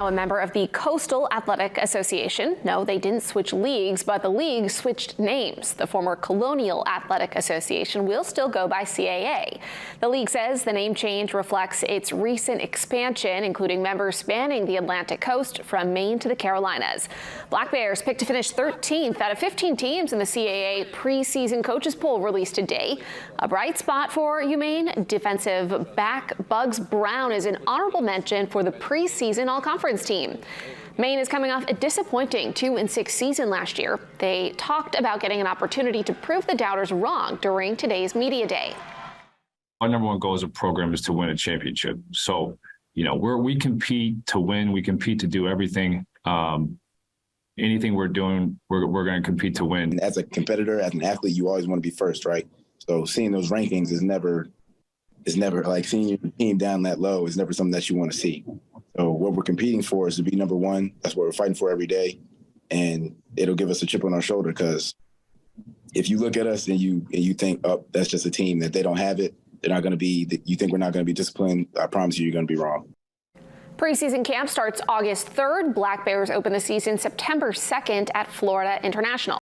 A member of the Coastal Athletic Association. No, they didn't switch leagues, but the league switched names. The former Colonial Athletic Association will still go by CAA. The league says the name change reflects its recent expansion, including members spanning the Atlantic coast from Maine to the Carolinas. Black Bears picked to finish 13th out of 15 teams in the CAA preseason coaches poll released today. A bright spot for UMaine defensive back Bugs Brown is an honorable mention for the preseason all-conference team. Maine is coming off a disappointing 2-6 season last year. They talked about getting an opportunity to prove the doubters wrong during today's media day. Our number one goal as a program is to win a championship. So, we compete to win. We compete to do everything. Anything we're doing, we're going to compete to win. As a competitor, as an athlete, you always want to be first, right? So seeing those rankings is never like seeing your team down that low is never something that you want to see. So what we're competing for is to be number one. That's what we're fighting for every day. And it'll give us a chip on our shoulder, because if you look at us and you think, oh, that's just a team, that they don't have it, they're not going to be, you think we're not going to be disciplined, I promise you're going to be wrong. Preseason camp starts August 3rd. Black Bears open the season September 2nd at Florida International.